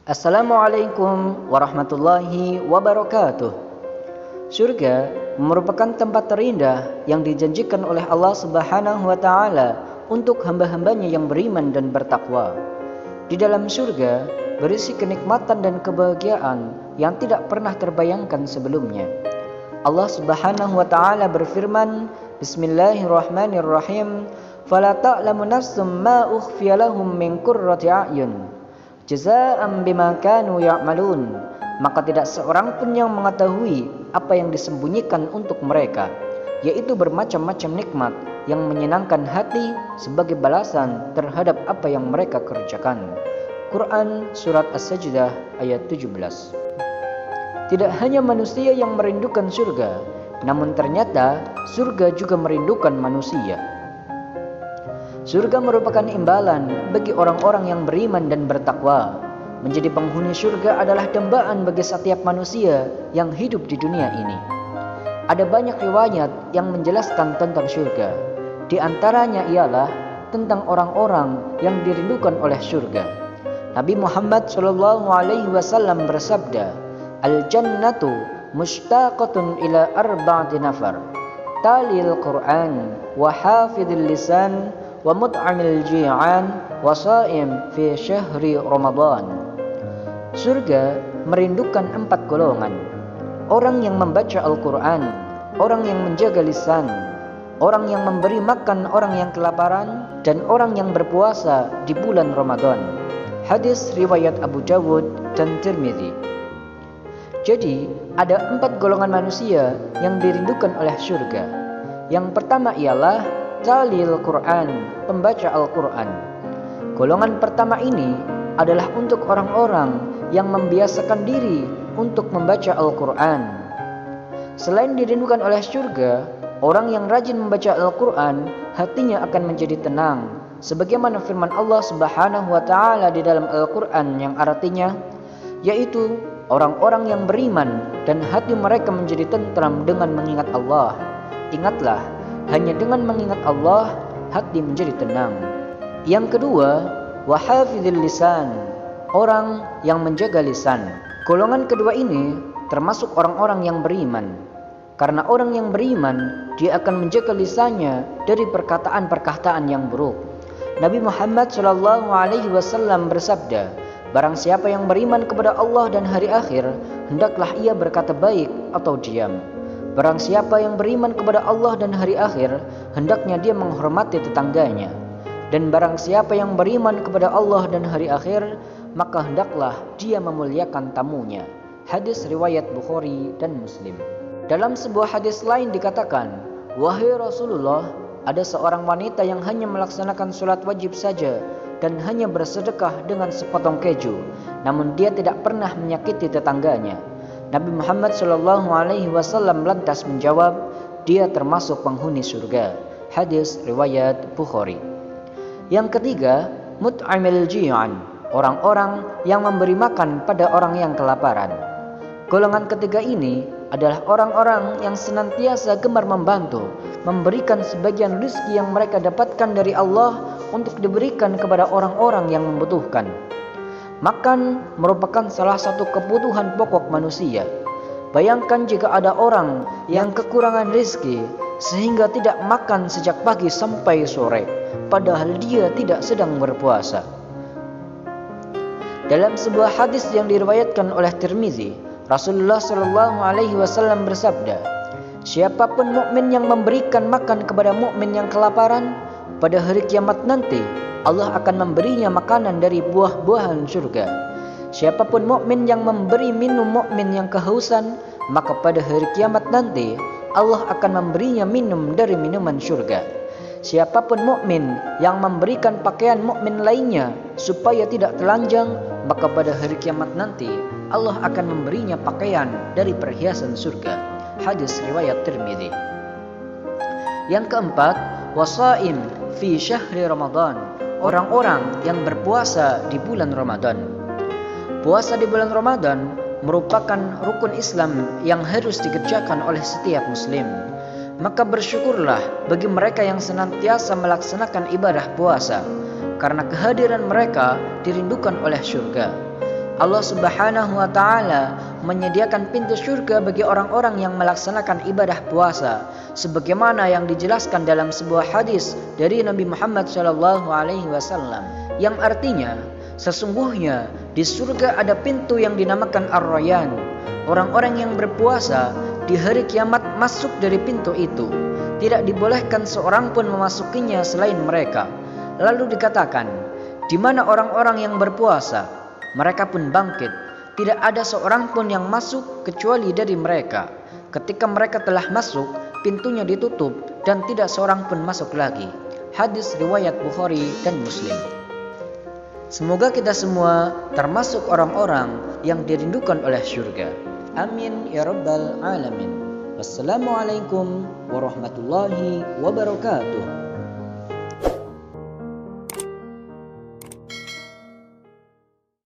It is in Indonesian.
Assalamualaikum warahmatullahi wabarakatuh. Surga merupakan tempat terindah yang dijanjikan oleh Allah Subhanahu wa taala untuk hamba-hambanya yang beriman dan bertakwa. Di dalam surga berisi kenikmatan dan kebahagiaan yang tidak pernah terbayangkan sebelumnya. Allah Subhanahu wa taala berfirman, Bismillahirrahmanirrahim, "Fala ta'lamu nafsum ma ukhfiya lahum min qurrati a'yun jazaa'an bima kanu ya'malun." Maka tidak seorang pun yang mengetahui apa yang disembunyikan untuk mereka, yaitu bermacam-macam nikmat yang menyenangkan hati sebagai balasan terhadap apa yang mereka kerjakan. Quran Surat As-Sajdah ayat 17. Tidak hanya manusia yang merindukan surga, namun ternyata surga juga merindukan manusia. Surga merupakan imbalan bagi orang-orang yang beriman dan bertakwa. Menjadi penghuni surga adalah dambaan bagi setiap manusia yang hidup di dunia ini. Ada banyak riwayat yang menjelaskan tentang surga. Di antaranya ialah tentang orang-orang yang dirindukan oleh surga. Nabi Muhammad SAW bersabda, "Al-jannatu mushtaqatun ila arba'ati nafar, talil Qur'an, wa hafidhil lisan, wa mut'amil ji'an, wa sha'im fi syahri Ramadan." Surga merindukan 4 golongan. Orang yang membaca Al-Quran, orang yang menjaga lisan, orang yang memberi makan orang yang kelaparan, dan orang yang berpuasa di bulan Ramadan. Hadis riwayat Abu Dawud dan Tirmidzi. Jadi ada 4 golongan manusia yang dirindukan oleh surga. Yang pertama ialah talil Quran, pembaca Al-Quran. Golongan pertama ini adalah untuk orang-orang yang membiasakan diri untuk membaca Al-Quran. Selain dirindukan oleh surga, orang yang rajin membaca Al-Quran hatinya akan menjadi tenang, sebagaimana firman Allah Subhanahu wa taala di dalam Al-Quran yang artinya, yaitu orang-orang yang beriman dan hati mereka menjadi tentram dengan mengingat Allah. Ingatlah, hanya dengan mengingat Allah hati menjadi tenang. Yang kedua, wahafidhil lisan, orang yang menjaga lisan. Golongan kedua ini termasuk orang-orang yang beriman. Karena orang yang beriman, dia akan menjaga lisannya dari perkataan-perkataan yang buruk. Nabi Muhammad SAW bersabda, "Barang siapa yang beriman kepada Allah dan hari akhir, hendaklah ia berkata baik atau diam. Barang siapa yang beriman kepada Allah dan hari akhir, hendaknya dia menghormati tetangganya. Dan barang siapa yang beriman kepada Allah dan hari akhir, maka hendaklah dia memuliakan tamunya." Hadis riwayat Bukhari dan Muslim. Dalam sebuah hadis lain dikatakan, "Wahai Rasulullah, ada seorang wanita yang hanya melaksanakan sholat wajib saja dan hanya bersedekah dengan sepotong keju, namun dia tidak pernah menyakiti tetangganya." Nabi Muhammad SAW lantas menjawab, "Dia termasuk penghuni surga." Hadis riwayat Bukhari. Yang ketiga, mut'amil ji'an, orang-orang yang memberi makan pada orang yang kelaparan. Golongan ketiga ini adalah orang-orang yang senantiasa gemar membantu, memberikan sebagian rezeki yang mereka dapatkan dari Allah untuk diberikan kepada orang-orang yang membutuhkan. Makan merupakan salah satu kebutuhan pokok manusia. Bayangkan jika ada orang yang kekurangan rezeki sehingga tidak makan sejak pagi sampai sore, padahal dia tidak sedang berpuasa. Dalam sebuah hadis yang diriwayatkan oleh Tirmidzi, Rasulullah SAW bersabda, "Siapapun mukmin yang memberikan makan kepada mukmin yang kelaparan, pada hari kiamat nanti Allah akan memberinya makanan dari buah-buahan surga. Siapapun mukmin yang memberi minum mukmin yang kehausan, maka pada hari kiamat nanti Allah akan memberinya minum dari minuman surga. Siapapun mukmin yang memberikan pakaian mukmin lainnya supaya tidak telanjang, maka pada hari kiamat nanti Allah akan memberinya pakaian dari perhiasan surga." Hadis riwayat Tirmidzi. Yang keempat, wasaim fi syahri Ramadan, orang-orang yang berpuasa di bulan Ramadan. Puasa di bulan Ramadan merupakan rukun Islam yang harus dikerjakan oleh setiap muslim. Maka bersyukurlah bagi mereka yang senantiasa melaksanakan ibadah puasa, karena kehadiran mereka dirindukan oleh surga. Allah Subhanahu wa taala menyediakan pintu surga bagi orang-orang yang melaksanakan ibadah puasa, sebagaimana yang dijelaskan dalam sebuah hadis dari Nabi Muhammad SAW, yang artinya sesungguhnya di surga ada pintu yang dinamakan Ar-Rayyan. Orang-orang yang berpuasa di hari kiamat masuk dari pintu itu. Tidak dibolehkan seorang pun memasukinya selain mereka. Lalu dikatakan, di mana orang-orang yang berpuasa? Mereka pun bangkit. Tidak ada seorang pun yang masuk kecuali dari mereka. Ketika mereka telah masuk, pintunya ditutup dan tidak seorang pun masuk lagi. Hadis riwayat Bukhari dan Muslim. Semoga kita semua termasuk orang-orang yang dirindukan oleh surga. Amin ya rabbal alamin. Wassalamualaikum warahmatullahi wabarakatuh.